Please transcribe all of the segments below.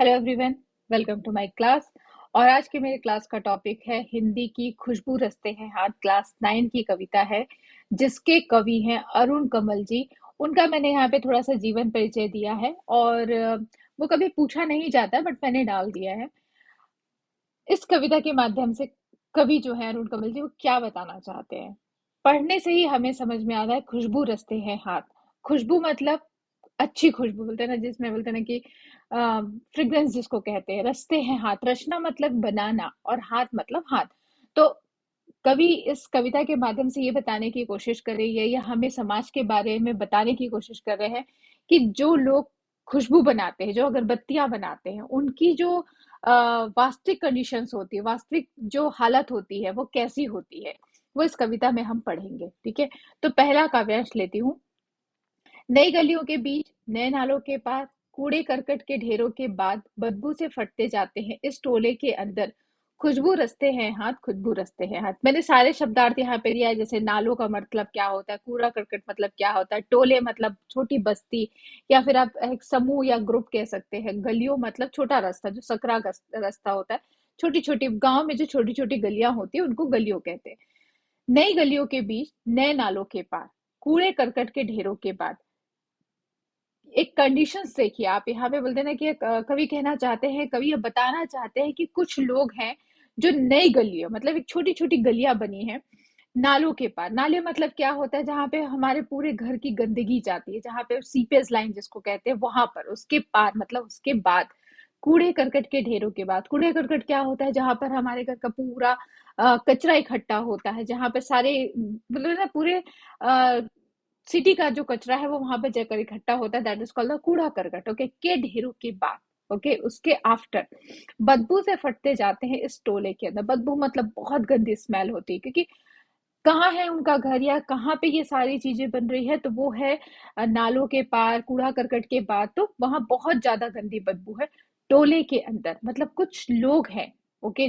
Hello everyone, welcome to my class. और आज के मेरे क्लास का टॉपिक है हिंदी की खुशबू रचते हैं हाथ। क्लास 9 की कविता है जिसके कवि हैं अरुण कमल जी। उनका मैंने यहाँ पे थोड़ा सा जीवन परिचय दिया है और वो कभी पूछा नहीं जाता बट मैंने डाल दिया है। इस कविता के माध्यम से कवि जो है अरुण कमल जी वो क्या बताना चाहते हैं। पढ़ने से ही हमें समझ में आता है खुशबू रचते हैं हाथ। खुशबू मतलब अच्छी खुशबू बोलते हैं ना, जिसमें बोलते हैं ना कि फ्रेग्रेंस जिसको कहते हैं। रचते हैं हाथ, रचना मतलब बनाना और हाथ मतलब हाथ। तो कवि इस कविता के माध्यम से ये बताने की कोशिश कर रही है या हमें समाज के बारे में बताने की कोशिश कर रहे हैं कि जो लोग खुशबू बनाते हैं, जो अगरबत्तियां बनाते हैं, उनकी जो वास्तविक कंडीशंस होती है, वास्तविक जो हालत होती है वो कैसी होती है, वो इस कविता में हम पढ़ेंगे। ठीक है, तो पहला काव्यांश लेती हूँ। नई गलियों के बीच, नए नालों के पार, कूड़े करकट के ढेरों के बाद बदबू से फटते जाते हैं इस टोले के अंदर। खुशबू रचते हैं हाथ, खुशबू रचते हैं हाथ। मैंने सारे शब्दार्थ यहाँ पे दिया है, जैसे नालों का मतलब क्या होता है, कूड़ा करकट मतलब क्या होता है, टोले मतलब छोटी बस्ती या फिर आप एक समूह या ग्रुप कह सकते हैं। गलियों मतलब छोटा रास्ता, जो सकरा रास्ता होता है। छोटी छोटी गांव में जो छोटी छोटी गलियां होती है उनको गलियों कहते हैं। नई गलियों के बीच, नए नालों के पार, कूड़े करकट के ढेरों के बाद। एक कंडीशंस देखिए, आप यहाँ पे बोलते हैं ना कि कवि कहना चाहते हैं, कवि ये बताना चाहते हैं कि कुछ लोग हैं जो नई गलियों मतलब एक छोटी छोटी गलियां बनी हैं नालों के पार। नाले मतलब क्या होता है, जहाँ पे हमारे पूरे घर की गंदगी जाती है, जहाँ पे सीपेज लाइन जिसको कहते हैं, वहां पर उसके पार मतलब उसके बाद। कूड़े करकट के ढेरों के बाद, कूड़े करकट क्या होता है, जहां पर हमारे घर का पूरा कचरा इकट्ठा होता है, जहाँ पे सारे मतलब ना पूरे सिटी का जो कचरा है वो वहां पे जाकर इकट्ठा होता है। दैट इज कॉल्ड द कूड़ा करकट। ओके, के ढेरों की बात। ओके, उसके आफ्टर बदबू से फटते जाते हैं इस टोले के अंदर। बदबू मतलब बहुत गंदी स्मेल होती है, क्योंकि कहाँ है उनका घर या कहाँ पे ये सारी चीजें बन रही है, तो वो है नालों के पार, कूड़ा करकट के बाद। तो वहां बहुत ज्यादा गंदी बदबू है। टोले के अंदर मतलब कुछ लोग हैं। ओके,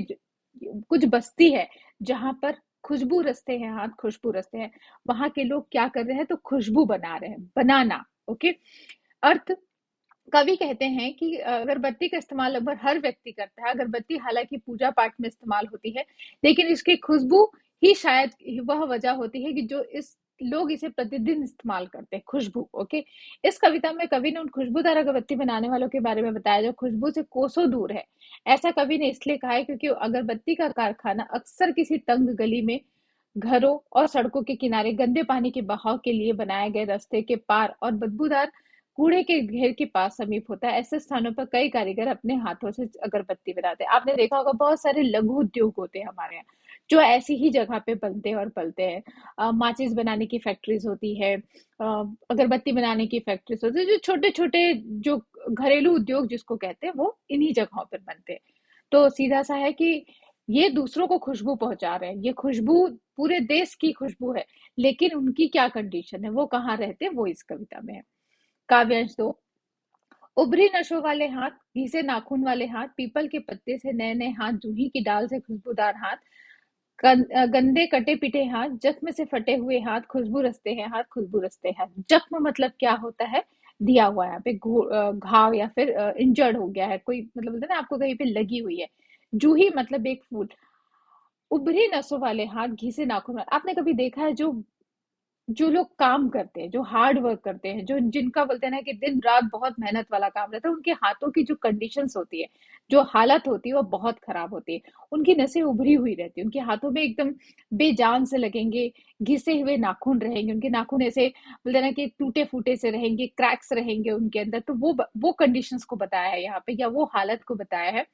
कुछ बस्ती है जहां पर खुशबू रचते हैं हाथ, खुशबू रचते हैं। वहां के लोग क्या कर रहे हैं, तो खुशबू बना रहे हैं, बनाना। ओके, अर्थ। कवि कहते हैं कि अगरबत्ती का इस्तेमाल लगभग हर व्यक्ति करता है। अगरबत्ती हालांकि पूजा पाठ में इस्तेमाल होती है, लेकिन इसकी खुशबू ही शायद वह वजह होती है कि जो इस लोग इसे प्रतिदिन इस्तेमाल करते हैं, खुशबू। ओके, इस कविता में कवि ने उन खुशबूदार अगरबत्ती बनाने वालों के बारे में बताया जो खुशबू से कोसों दूर है। ऐसा कवि ने इसलिए कहा है क्योंकि अगरबत्ती का कारखाना अक्सर किसी तंग गली में, घरों और सड़कों के किनारे गंदे पानी के बहाव के लिए बनाए गए रास्ते के पार और बदबूदार कूड़े के ढेर के पास समीप होता है। ऐसे स्थानों पर कई कारीगर अपने हाथों से अगरबत्ती बनाते हैं। आपने देखा होगा बहुत सारे लघु उद्योग होते हैं हमारे यहाँ, जो ऐसी ही जगह पे बनते हैं और पलते हैं। माचिस बनाने की फैक्ट्रीज होती है, अगरबत्ती बनाने की फैक्ट्रीज होती है। जो छोटे छोटे जो घरेलू उद्योग जिसको कहते हैं, वो इन्हीं जगहों पर बनते हैं। तो सीधा सा है कि ये दूसरों को खुशबू पहुंचा रहे हैं। ये खुशबू पूरे देश की खुशबू है, लेकिन उनकी क्या कंडीशन है, वो कहाँ रहते हैं, वो इस कविता में है। काव्यांश दो। उभरी नशों वाले हाथ, घिसे नाखून वाले हाथ, पीपल के पत्ते से नए नए हाथ, जूही की डाल से खुशबूदार हाथ, गंदे कटे पिटे हाथ, जख्म से फटे हुए हाथ, खुशबू रचते हैं हाथ, खुशबू रचते हैं हाथ। जख्म मतलब क्या होता है, दिया हुआ है यहाँ पे घाव या फिर इंजर्ड हो गया है कोई, मतलब बोलते हैं ना आपको कहीं पे लगी हुई है। जूही मतलब एक फूल। उभरी नसों वाले हाथ, घिसे नाखून वाले। आपने कभी देखा है जो जो लोग काम करते हैं, जो हार्ड वर्क करते हैं, जो जिनका बोलते हैं ना कि दिन रात बहुत मेहनत वाला काम रहता है, उनके हाथों की जो कंडीशंस होती है, जो हालत होती है, वो बहुत खराब होती है। उनकी नसें उभरी हुई रहती है, उनके हाथों में एकदम बेजान से लगेंगे, घिसे हुए नाखून रहेंगे, उनके नाखून ऐसे बोलते हैं ना कि टूटे फूटे से रहेंगे, क्रैक्स रहेंगे उनके अंदर। तो वो कंडीशंस को बताया है यहाँ पे, या वो हालत को बताया है।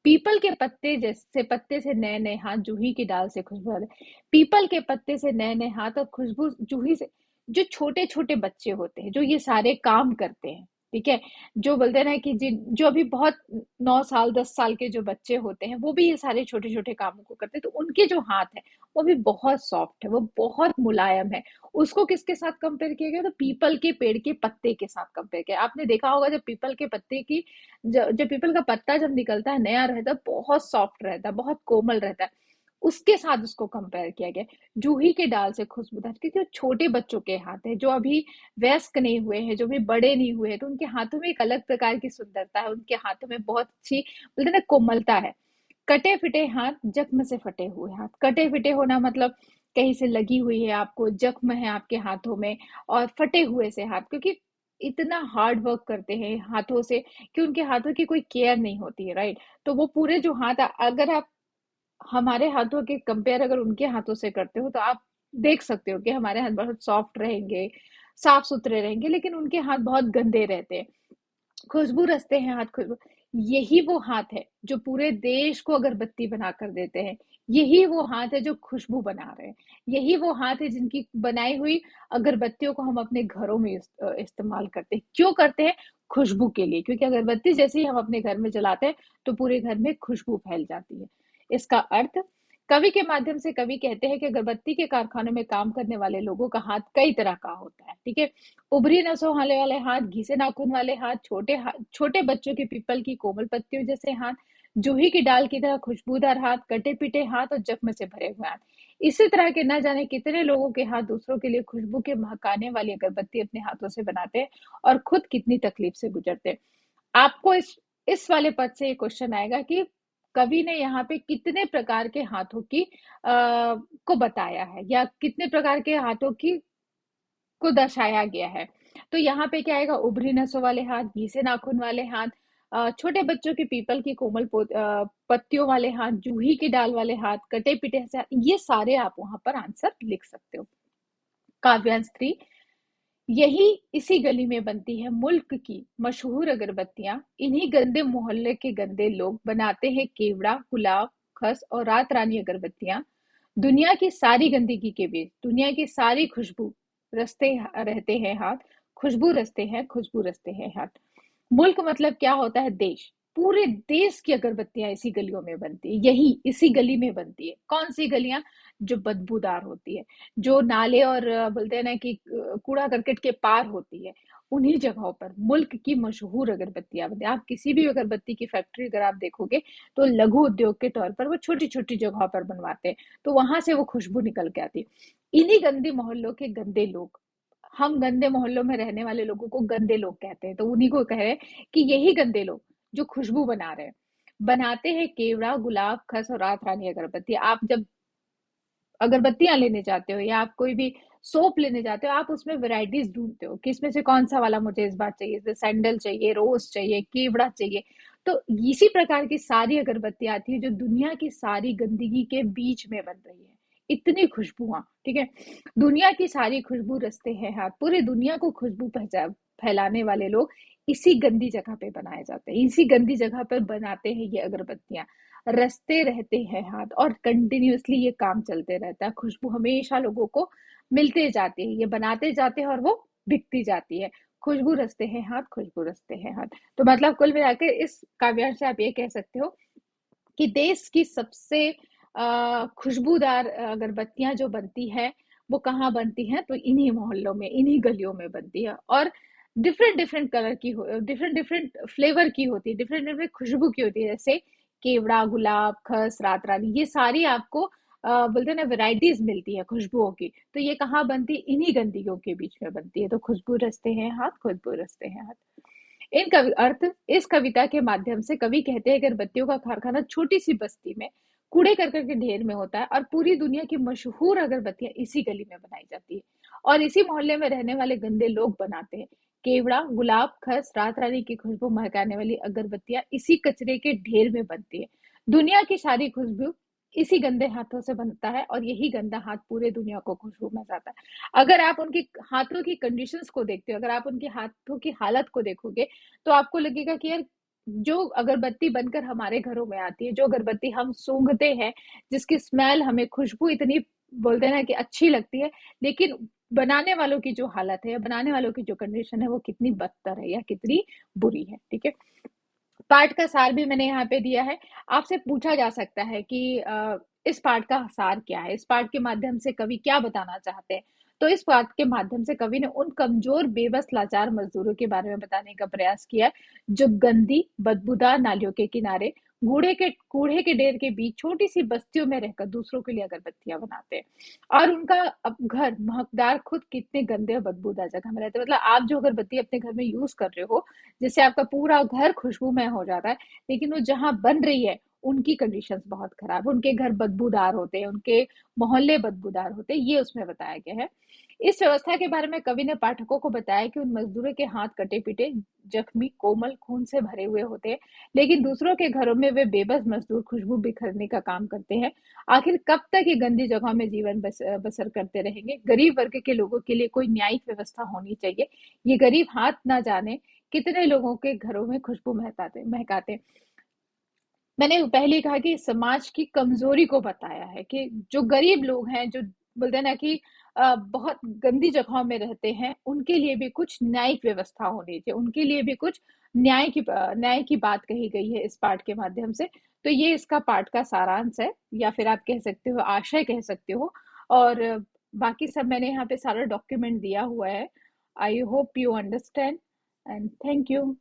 पीपल के पत्ते जैसे पत्ते से नए नए हाथ, जूही की डाल से खुशबू आती है। पीपल के पत्ते से नए नए हाथ और खुशबू जूही से। जो छोटे छोटे बच्चे होते हैं, जो ये सारे काम करते हैं, ठीक है, जो बोलते हैं ना कि जिन जो अभी बहुत 9 साल 10 साल के जो बच्चे होते हैं, वो भी ये सारे छोटे छोटे कामों को करते हैं। तो उनके जो हाथ है वो भी बहुत सॉफ्ट है, वो बहुत मुलायम है। उसको किसके साथ कंपेयर किया गया, तो पीपल के पेड़ के पत्ते के साथ कंपेयर किया। आपने देखा होगा जब पीपल के पत्ते की जब पीपल का पत्ता जब निकलता है, नया रहता है, बहुत सॉफ्ट रहता है, बहुत कोमल रहता है। उसके साथ उसको कंपेयर किया गया है। जूही के डाल से खुशबूदार, क्योंकि वो छोटे बच्चों के हाथ है, जो अभी वयस्क नहीं हुए हैं, जो भी बड़े नहीं हुए हैं, तो उनके हाथों में एक अलग प्रकार की सुंदरता है, उनके हाथों में बहुत अच्छी बोलते हैं ना कोमलता है। कटे फिटे हाथ, जख्म से फटे हुए हाथ। कटे फिटे होना मतलब कहीं से लगी हुई है आपको, जख्म है आपके हाथों में, और फटे हुए से हाथ, क्योंकि इतना हार्ड वर्क करते हैं हाथों से कि उनके हाथों की कोई केयर नहीं होती है, राइट? तो वो पूरे जो हाथ, अगर आप हमारे हाथों के कंपेयर अगर उनके हाथों से करते हो, तो आप देख सकते हो कि हमारे हाथ बहुत सॉफ्ट रहेंगे, साफ सुथरे रहेंगे, लेकिन उनके हाथ बहुत गंदे रहते हैं। खुशबू रचते हैं हाथ, खुशबू। यही वो हाथ है जो पूरे देश को अगरबत्ती बनाकर देते हैं। यही वो हाथ है जो खुशबू बना रहे हैं। यही वो हाथ है जिनकी बनाई हुई अगरबत्तियों को हम अपने घरों में इस्तेमाल करते हैं। क्यों करते हैं? खुशबू के लिए, क्योंकि अगरबत्ती जैसे ही हम अपने घर में जलाते हैं तो पूरे घर में खुशबू फैल जाती है। इसका अर्थ, कवि के माध्यम से कवि कहते हैं कि अगरबत्ती के कारखानों में काम करने वाले लोगों का हाथ कई तरह का होता है, ठीक है? उभरी नसों वाले हाथ, घिसे नाखून वाले हाथ, छोटे बच्चों के पीपल की कोमल पत्तियों जैसे हाथ, जूही की डाल की तरह खुशबूदार हाथ, कटे पिटे हाथ और जख्म से भरे हुए हाथ। इसी तरह के न जाने कितने लोगों के हाथ दूसरों के लिए खुशबू के महकाने वाली अगरबत्ती अपने हाथों से बनाते हैं और खुद कितनी तकलीफ से गुजरते हैं। आपको इस वाले पद से ये क्वेश्चन आएगा कि कवि ने यहाँ पे कितने प्रकार के हाथों की को बताया है, या कितने प्रकार के हाथों की को दर्शाया गया है। तो यहाँ पे क्या आएगा? उभरी नसों वाले हाथ, घिसे नाखून वाले हाथ, छोटे बच्चों के पीपल की कोमल पत्तियों वाले हाथ, जूही की डाल वाले हाथ, कटे पिटे से हाथ, ये सारे आप वहां पर आंसर लिख सकते हो। काव्यांश 3। यही इसी गली में बनती है मुल्क की मशहूर अगरबत्तियां। इन्हीं गंदे मोहल्ले के गंदे लोग बनाते हैं केवड़ा, गुलाब, खस और रात रानी अगरबत्तियां। दुनिया की सारी गंदगी के बीच दुनिया की सारी खुशबू रचते रहते हैं हाथ, खुशबू रचते हैं, खुशबू रचते हैं हाथ। मुल्क मतलब क्या होता है? देश। पूरे देश की अगरबत्तियां इसी गलियों में बनती है, यही इसी गली में बनती है। कौन सी गलियां? जो बदबूदार होती है, जो नाले और बोलते हैं ना कि कूड़ा करकट के पार होती है, उन्हीं जगहों पर मुल्क की मशहूर अगरबत्तियां बनती है। आप किसी भी अगरबत्ती की फैक्ट्री अगर आप देखोगे, तो लघु उद्योग के तौर पर वो छोटी छोटी जगहों पर बनवाते हैं, तो वहां से वो खुशबू निकल के आती है। इन्हीं गंदे मोहल्लों के गंदे लोग, हम गंदे मोहल्लों में रहने वाले लोगों को गंदे लोग कहते हैं, तो उन्हीं को कह रहे हैं कि यही गंदे लोग जो खुशबू बना रहे हैं, बनाते हैं केवड़ा, गुलाब, खस और रात रानी अगरबत्ती। आप जब अगरबत्तियां लेने जाते हो या आप कोई भी सोप लेने जाते हो, आप उसमें वैरायटीज ढूंढते हो कि इसमें से कौन सा वाला मुझे इस बार चाहिए, जैसे सैंडल चाहिए, रोज चाहिए, केवड़ा चाहिए। तो इसी प्रकार की सारी अगरबत्तियां आती है जो दुनिया की सारी गंदगी के बीच में बन रही है। इतनी खुशबुआं, ठीक है? दुनिया की सारी खुशबू रचते हैं हाथ। पूरी दुनिया को खुशबू पहचा फैलाने वाले लोग इसी गंदी जगह पे बनाए जाते हैं, इसी गंदी जगह पर बनाते हैं ये अगरबत्तियां। रचते रहते हैं हाथ और कंटिन्यूअसली ये काम चलते रहता है। खुशबू हमेशा लोगों को मिलते जाती है, ये बनाते जाते हैं और वो बिकती जाती है। खुशबू रचते हैं हाथ, खुशबू रचते हैं हाथ। तो मतलब कुल मिलाकर इस काव्यांश से आप ये कह सकते हो कि देश की सबसे खुशबूदार अगरबत्तियां जो बनती है, वो कहाँ बनती हैं? तो इन्हीं मोहल्लों में, इन्हीं गलियों में बनती है। और डिफरेंट डिफरेंट कलर की हो, डिफरेंट डिफरेंट फ्लेवर की होती है, डिफरेंट डिफरेंट खुशबू की होती है, जैसे केवड़ा, गुलाब, खस, रात रानी, ये सारी आपको बोलते हैं ना वैरायटीज मिलती है खुशबुओं की। तो ये कहाँ बनती है? इन्हीं गंदगियों के बीच में बनती है। तो खुशबू रचते हैं हाथ, खुशबू रचते हैं हाथ। इन कवि अर्थ इस कविता के माध्यम से कवि कहते हैं कि अगरबत्तियों का कारखाना छोटी सी बस्ती में कूड़े करकट के ढेर में होता है, और पूरी दुनिया की मशहूर अगरबत्तियां इसी गली में बनाई जाती है, और इसी मोहल्ले में रहने वाले गंदे लोग बनाते हैं। केवड़ा, गुलाब, खस, रात रानी की खुशबू महकाने वाली अगरबत्तियां इसी कचरे के ढेर में बनती है। दुनिया की सारी खुशबू इसी गंदे हाथों से बनता है, और यही गंदा हाथ पूरे दुनिया को खुशबू में जाता है। अगर आप उनके हाथों की कंडीशंस को देखते हो, अगर आप उनके हाथों की हालत को देखोगे, तो आपको लगेगा कि यार, जो अगरबत्ती बनकर हमारे घरों में आती है, जो अगरबत्ती हम सूंघते हैं, जिसकी स्मेल हमें खुशबू इतनी बोलते हैं ना कि अच्छी लगती है, लेकिन बनाने वालों की जो हालत है, बनाने वालों की जो कंडीशन है, वो कितनी बदतर है या कितनी बुरी है, ठीक है? पाठ का सार भी मैंने यहाँ पे दिया है। आपसे पूछा जा सकता है कि इस पाठ का सार क्या है? इस पाठ के माध्यम से कवि क्या बताना चाहते हैं? तो इस पाठ के माध्यम से कवि ने उन कमजोर, बेबस, लाचार मजदूरों के बारे में बताने का प्रयास किया है, जो गंदी, बदबूदार नालियों के किनारे कूड़े के ढेर के बीच छोटी सी बस्तियों में रहकर दूसरों के लिए अगरबत्तियां बनाते हैं। और उनका अब घर महकदार खुद कितने गंदे और बदबूदार जगह में रहते हैं। मतलब आप जो अगरबत्ती अपने घर में यूज कर रहे हो, जिससे आपका पूरा घर खुशबूमय हो जाता है, लेकिन वो जहां बन रही है उनकी कंडीशंस बहुत खराब, उनके घर बदबूदार होते हैं, उनके मोहल्ले बदबूदार होते हैं, ये उसमें बताया गया है। इस व्यवस्था के बारे में कवि ने पाठकों को बताया कि उन मजदूरों के हाथ कटे पीटे, जख्मी, कोमल, खून से भरे हुए होते हैं, लेकिन दूसरों के घरों में वे बेबस मजदूर खुशबू बिखरने का काम करते हैं। आखिर कब तक ये गंदी जगहों में जीवन बसर करते रहेंगे? गरीब वर्ग के लोगों के लिए कोई न्यायिक व्यवस्था होनी चाहिए। ये गरीब हाथ ना जाने कितने लोगों के घरों में खुशबू महकाते। मैंने पहले ही कहा कि समाज की कमजोरी को बताया है कि जो गरीब लोग हैं, जो बोलते हैं ना कि बहुत गंदी जगहों में रहते हैं, उनके लिए भी कुछ न्यायिक व्यवस्था होनी चाहिए, उनके लिए भी कुछ न्याय की बात कही गई है इस पाठ के माध्यम से। तो ये इसका पाठ का सारांश है, या फिर आप कह सकते हो आशय कह सकते हो। और बाकी सब मैंने यहाँ पे सारा डॉक्यूमेंट दिया हुआ है। I hope you understand, and thank you.